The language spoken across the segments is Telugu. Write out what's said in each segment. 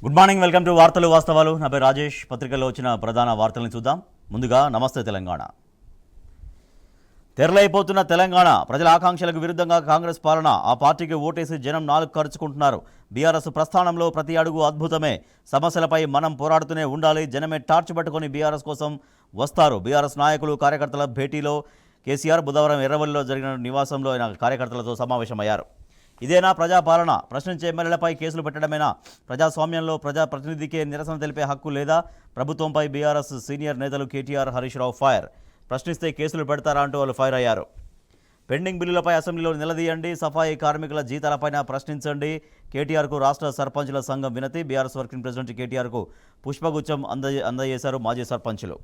గుడ్ మార్నింగ్, వెల్కమ్ టు వార్తలు వాస్తవాలు. నా పేరు రాజేష్. పత్రికల్లో వచ్చిన ప్రధాన వార్తలను చూద్దాం. ముందుగా నమస్తే తెలంగాణ. తెరలైపోతున్న తెలంగాణ ప్రజల ఆకాంక్షలకు విరుద్ధంగా కాంగ్రెస్ పాలన. ఆ పార్టీకి ఓటేసి జనం నాలుగు ఖర్చుకుంటున్నారు. బీఆర్ఎస్ ప్రస్థానంలో ప్రతి అడుగు అద్భుతమే. సమస్యలపై మనం పోరాడుతూనే ఉండాలి. జనమే టార్చ్ పట్టుకొని బీఆర్ఎస్ కోసం వస్తారు. బీఆర్ఎస్ నాయకులు కార్యకర్తల భేటీలో కేసీఆర్ బుధవారం ఎర్రవల్లిలో జరిగిన నివాసంలో ఆయన కార్యకర్తలతో సమావేశమయ్యారు. ఇదేనా ప్రజాపాలన? ప్రశ్నించే ఎమ్మెల్యేలపై కేసులు పెట్టడమేనా? ప్రజాస్వామ్యంలో ప్రజాప్రతినిధికే నిరసన తెలిపే హక్కు లేదా? ప్రభుత్వంపై బీఆర్ఎస్ సీనియర్ నేతలు కేటీఆర్, హరీష్ రావు ఫైర్. ప్రశ్నిస్తే కేసులు పెడతారా అంటూ వాళ్ళు ఫైర్ అయ్యారు. పెండింగ్ బిల్లులపై అసెంబ్లీలో నిలదీయండి. సఫాయి కార్మికుల జీతాలపైన ప్రశ్నించండి. కేటీఆర్కు రాష్ట్ర సర్పంచుల సంఘం వినతి. బీఆర్ఎస్ వర్కింగ్ ప్రెసిడెంట్ కేటీఆర్కు పుష్పగుచ్చం అందజేశారు మాజీ సర్పంచులు.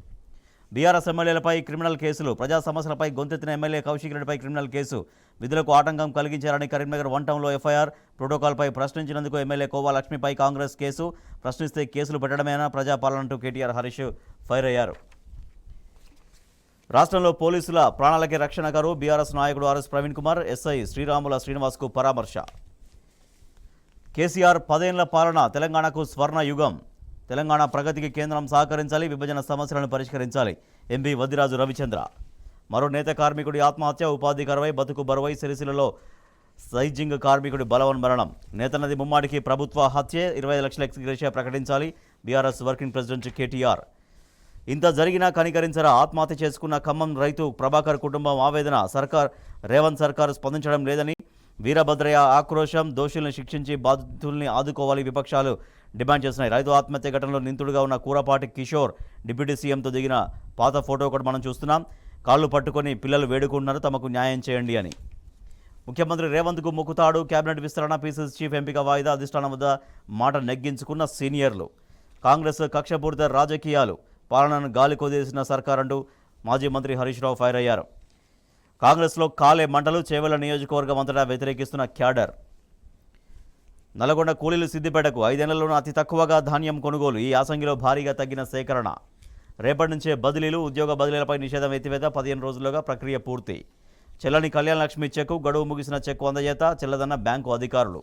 బీఆర్ఎస్ ఎమ్మెల్యేలపై క్రిమినల్ కేసులు. ప్రజా సమస్యలపై గొంతెత్తిన ఎమ్మెల్యే కౌశిక్ రెడ్డిపై క్రిమినల్ కేసు. విధులకు ఆటంకం కలిగించారని కరీంనగర్ 1 టౌన్లో ఎఫ్ఐఆర్. ప్రోటోకాల్పై ప్రశ్నించినందుకు ఎమ్మెల్యే కోవా లక్ష్మిపై కాంగ్రెస్ కేసు. ప్రశ్నిస్తే కేసులు పెట్టడమేనా ప్రజాపాలనంటూ కేటీఆర్, హరీష్ ఫైర్ అయ్యారు. రాష్ట్రంలో పోలీసుల ప్రాణాలకే రక్షణ కరువు. బీఆర్ఎస్ నాయకుడు ఆర్ఎస్ ప్రవీణ్ కుమార్, ఎస్ఐ శ్రీరాముల శ్రీనివాస్కు పరామర్శ. కేసీఆర్ 10 ఏళ్ల పాలన తెలంగాణకు స్వర్ణ యుగం. తెలంగాణ ప్రగతికి కేంద్రం సహకరించాలి. విభజన సమస్యలను పరిష్కరించాలి. ఎంపీ వద్దిరాజు రవిచంద్ర. మరో నేత కార్మికుడి ఆత్మహత్య. ఉపాధి కరువై బతుకు బరువై సిరిసిల్లలో సైజింగ్ కార్మికుడి బలవన్ మరణం. నేతన్నది ముమ్మాడికి ప్రభుత్వ హత్యే. 25 లక్షల ఎక్స్గ్రేషియా ప్రకటించాలి. BRS working president KTR. ఇంత జరిగినా కనికరించరా? ఆత్మహత్య చేసుకున్న ఖమ్మం రైతు ప్రభాకర్ కుటుంబం ఆవేదన. రేవంత్ సర్కారు స్పందించడం లేదని వీరభద్రయ్య ఆక్రోశం. దోషుల్ని శిక్షించి బాధితుల్ని ఆదుకోవాలి విపక్షాలు డిమాండ్ చేస్తున్నాయి. రైతు ఆత్మహత్య ఘటనలో నిందితుడిగా ఉన్న కూరపాటి కిషోర్ డిప్యూటీ సీఎంతో దిగిన పాత ఫోటో కూడా మనం చూస్తున్నాం. కాళ్ళు పట్టుకొని పిల్లలు వేడుకుంటున్నారు తమకు న్యాయం చేయండి అని. ముఖ్యమంత్రి రేవంత్కు మొక్కుతాడు. కేబినెట్ విస్తరణ, పీసీసీ చీఫ్ ఎంపిక వాయిదా. అధిష్టానం వద్ద మాట నెగ్గించుకున్న సీనియర్లు. కాంగ్రెస్ కక్షపూరిత రాజకీయాలు. పాలనను గాలి కొదేసిన సర్కారంటూ మాజీ మంత్రి హరీష్ రావు ఫైర్ అయ్యారు. కాంగ్రెస్లో కాలే మంటలు. చేవెళ్ల నియోజకవర్గం అంతటా వ్యతిరేకిస్తున్న క్యాడర్. నల్గొండ కూలీలు సిద్దిపేటకు. 5 ఏళ్లలోనూ అతి తక్కువగా ధాన్యం కొనుగోలు. ఈ యాసంగిలో భారీగా తగ్గిన సేకరణ. రేపటి నుంచే బదిలీలు. ఉద్యోగ బదిలీలపై నిషేధం ఎత్తివేత. 15 రోజుల్లోగా ప్రక్రియ పూర్తి. చెల్లని కళ్యాణ లక్ష్మి చెక్కు. గడువు ముగిసిన చెక్కు అందజేత. చెల్లదన్న బ్యాంకు అధికారులు.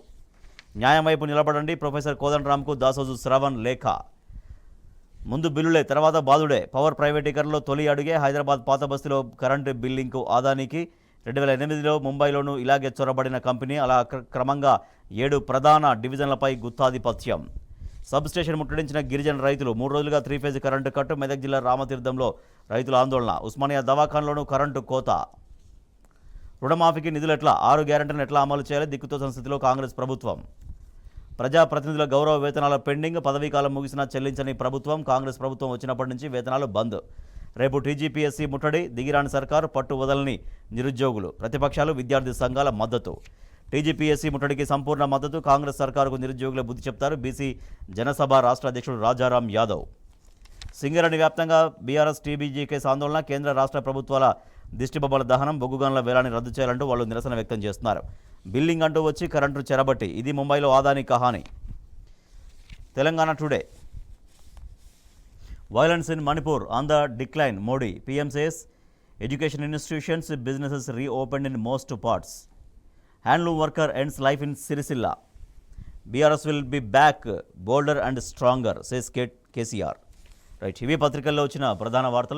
న్యాయం వైపు నిలబడండి. ప్రొఫెసర్ కోదండరాంకు దాసోజు శ్రవణ్ లేఖ. ముందు బిల్లులే తర్వాత బాదుడే. పవర్ ప్రైవేటీకరణలో తొలి అడుగే. హైదరాబాద్ పాత బస్తీలో కరెంటు బిల్లింగ్కు ఆదానికి. 2008లో ముంబైలోనూ ఇలాగే చొరబడిన కంపెనీ. అలా క్రమంగా 7 ప్రధాన డివిజన్లపై గుత్తాధిపత్యం. సబ్స్టేషన్ ముట్టడించిన గిరిజన రైతులు. 3 రోజులుగా 3 ఫేజ్ కరెంటు కట్టు. మెదక్ జిల్లా రామతీర్థంలో రైతుల ఆందోళన. ఉస్మానియా దవాఖానలోనూ కరెంటు కోత. రుణమాఫీకి నిధులు ఎట్లా? 6 గ్యారెంటీలను ఎట్లా అమలు చేయాలి? దిక్కుతోచని స్థితిలో కాంగ్రెస్ ప్రభుత్వం. ప్రజాప్రతినిధుల గౌరవ వేతనాల పెండింగ్. పదవీకాలం ముగిసినా చెల్లించని ప్రభుత్వం. కాంగ్రెస్ ప్రభుత్వం వచ్చినప్పటి నుంచి వేతనాలు బంద్. రేపు టీజీపీఎస్సీ ముట్టడి. దిగిరాని సర్కారు, పట్టు వదలని నిరుద్యోగులు. ప్రతిపక్షాలు, విద్యార్థి సంఘాల మద్దతు. టీజీపీఎస్సీ ముట్టడికి సంపూర్ణ మద్దతు. కాంగ్రెస్ సర్కారుకు నిరుద్యోగుల బుద్ధి చెప్తారు బీసీ జనసభ రాష్ట్ర అధ్యక్షుడు రాజారాం యాదవ్. సింగరేణి వ్యాప్తంగా బీఆర్ఎస్ టీబీజీ కేసు ఆందోళన. కేంద్ర రాష్ట్ర ప్రభుత్వాల దిష్టిబొమ్మల దహనం. బొగ్గుగనుల వేలాన్ని రద్దు చేయాలంటూ వాళ్ళు నిరసన వ్యక్తం చేస్తున్నారు. బిల్లింగ్ అంటూ వచ్చి కరెంటు చెరబట్టి. ఇది ముంబైలో ఆదాని కహాని. Telangana today. Violence in Manipur on the decline. Modi. PM says education institutions, businesses reopened in most parts. Handloom worker ends life in Sirisilla. BRS will be back bolder and stronger, says KCR. Right, ఇవి పత్రికల్లో వచ్చిన ప్రధాన వార్తలు.